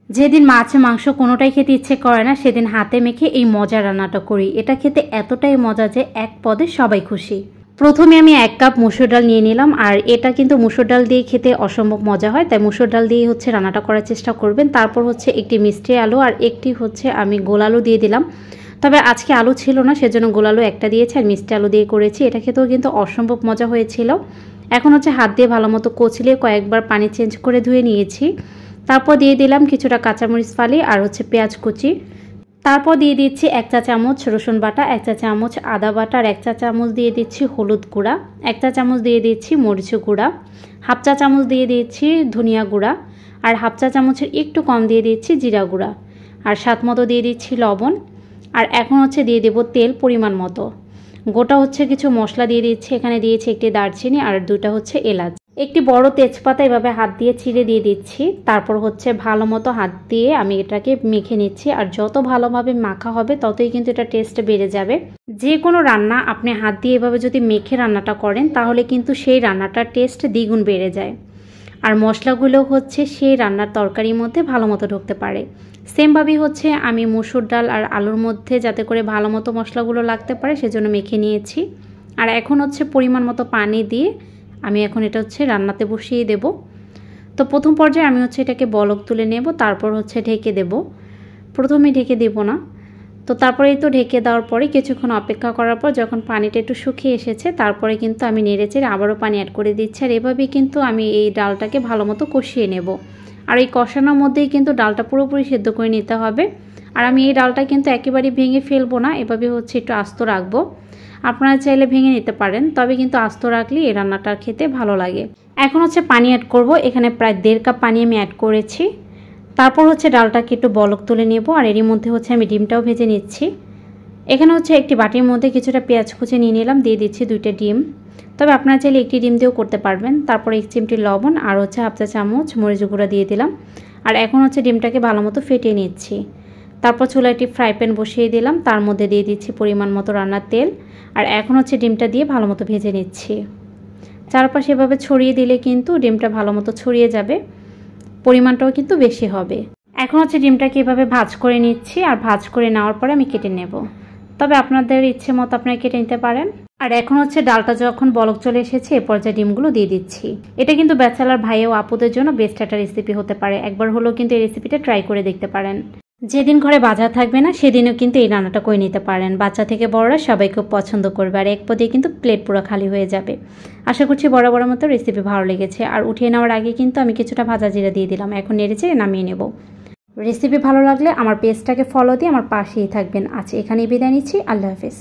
যেদিন মাছ মাংস কোনোটাই খেতে ইচ্ছে করে না সেদিন হাতে মেখে এই মজার রান্নাটা করি। এটা খেতে এতটাই মজা যে এক পদে সবাই খুশি। প্রথমে আমি 1 কাপ মসুর ডাল নিয়ে নিলাম, আর এটা কিন্তু মসুর ডাল দিয়ে খেতে অসম্ভব মজা হয়, তাই মসুর ডাল দিয়ে রান্নাটা করার চেষ্টা করবেন। তারপর একটি মিষ্টি আলু আর একটি আমি গোল আলু দিয়ে দিলাম। তবে আজকে আলু ছিল না, সেজন্য গোল আলু একটা দিয়েছি আর মিষ্টি আলু দিয়ে করেছি। এটা খেতেও কিন্তু অসম্ভব মজা হয়েছিল। এখন হাত দিয়ে ভালো মতো কচলিয়ে কয়েকবার পানি চেঞ্জ করে ধুয়ে নিয়েছি। তারপর দিয়ে দিলাম কিছুটা কাঁচামরিচ ফালি আর পেঁয়াজ কুচি। তারপর দিয়ে দিচ্ছি 1 চা চামচ রসুন বাটা, 1 চা চামচ আদা বাটা আর 1 চা চামচ দিয়ে দিচ্ছি হলুদ গুঁড়া, 1 চা চামচ দিয়ে দিচ্ছি মরিচ গুঁড়া, হাফ চা চামচ দিয়ে দিচ্ছি ধনিয়া গুঁড়া আর হাফ চা চামচের একটু কম দিয়ে দিচ্ছি জিরা গুঁড়া আর স্বাদ মতো দিয়ে দিচ্ছি লবণ। আর এখন দিয়ে দেব তেল পরিমাণ মতো। গোটা কিছু মশলা দিয়ে দিচ্ছি। এখানে দিয়েছি একটি দারচিনি আর 2টা এলাচ, একটি বড় তেজপাতা এভাবে হাত দিয়ে চিড়ে দিয়ে দিচ্ছি। তারপর ভালো মতো হাত দিয়ে আমি এটাকে মেখে নিচ্ছি। আর যত ভালোভাবে মাখা হবে ততই কিন্তু এটা টেস্ট বেড়ে যাবে। যে কোনো রান্না আপনি হাত দিয়ে এভাবে যদি মেখে রান্নাটা করেন তাহলে কিন্তু সেই রান্নাটার টেস্ট দ্বিগুণ বেড়ে যায়। আর মশলাগুলো সেই রান্নার তরকারির মধ্যে ভালো মতো ঢুকতে পারে। সেমভাবেই আমি মসুর ডাল আর আলুর মধ্যে যাতে করে ভালো মতো মশলাগুলো লাগতে পারে সেজন্য মেখে নিয়েছি। আর এখন পরিমাণ মতো পানি দিয়ে আমি এখন এটা রান্নাতে বসিয়ে দেব। তো প্রথম পর্যায়ে আমি এটাকে বলক তুলে নেব, তারপর ঢেকে দেব। প্রথমে ঢেকে দেব না, তো তারপরেই তো ঢেকে দেওয়ার পরে কিছুক্ষণ অপেক্ষা করার পর যখন পানিটা একটু শুকিয়ে এসেছে তারপরে কিন্তু আমি নেড়েচেড়ে আবারও পানি অ্যাড করে দিচ্ছি। আর এভাবেই কিন্তু আমি এই ডালটাকে ভালো মতো কষিয়ে নেব। আর এই কষানোর মধ্যেই কিন্তু ডালটা পুরোপুরি সেদ্ধ করে নিতে হবে। আর আমি এই ডালটা কিন্তু একেবারে ভেঙে ফেলবো না, এভাবে একটু আস্ত রাখবো। আপনারা চাইলে ভেঙে নিতে পারেন, তবে কিন্তু আস্ত রাখলে এই রান্নাটা খেতে ভালো লাগে। এখন পানি অ্যাড করব। এখানে প্রায় 1.5 কাপ পানি আমি অ্যাড করেছি। তারপর ডালটাকে একটু বলক তুলে নেব। আর এরই মধ্যে আমি ডিমটাও ভেজে নিচ্ছি। এখানে একটি বাটির মধ্যে কিছুটা পেঁয়াজ কুচি নিয়ে নিলাম, দিয়ে দিচ্ছি 2টা ডিম। তবে আপনারা চাইলে একটি ডিম দিয়েও করতে পারবেন। তারপর 1 চিমটি লবণ আর হাফ চা চামচ মরিচ গুঁড়া দিয়ে দিলাম। আর এখন ডিমটাকে ভালো মতো ফেটিয়ে নিচ্ছি। তারপর চুলায় একটি ফ্রাই প্যান বসিয়ে দিলাম, তার মধ্যে দিয়ে দিচ্ছি পরিমাণ মতো রান্নার তেল। আর এখন ডিমটা দিয়ে ভালো মতো ভেজে নিচ্ছি। চারপাশে এভাবে ছড়িয়ে দিলে কিন্তু ডিমটা ভালো মতো ছড়িয়ে যাবে, পরিমাণটাও কিন্তু বেশি হবে। এখন ডিমটাকে এভাবে ভাজ করে নিচ্ছি। আর ভাজ করে নেওয়ার পরে আমি কেটে নেব, তবে আপনাদের ইচ্ছে মতো আপনারা কেটে নিতে পারেন। আর এখন ডালটা যখন বলক চলে এসেছে এ পর্যায়ে ডিমগুলো দিয়ে দিচ্ছি। এটা কিন্তু ব্যাচেলর ভাই ও আপুদের জন্য বেস্ট একটা রেসিপি হতে পারে। একবার হলেও কিন্তু এই রেসিপিটা ট্রাই করে দেখতে পারেন। যেদিন ঘরে বাজার থাকবে না সেদিনও কিন্তু এই রান্নাটা করে নিতে পারেন। বাচ্চা থেকে বড়রা সবাই খুব পছন্দ করবে। আর এক পদে কিন্তু প্লেট পুরো খালি হয়ে যাবে। আশা করছি বড় মতো রেসিপি ভালো লেগেছে। আর উঠিয়ে নেওয়ার আগে কিন্তু আমি কিছুটা ভাজা জিরা দিয়ে দিলাম। এখন নেড়েচেড়ে নামিয়ে নেব। রেসিপি ভালো লাগলে আমার পেজটাকে ফলো দিয়ে আমার পাশেই থাকবেন। আজ এখানেই বিদায় নিচ্ছি। আল্লাহ হাফেজ।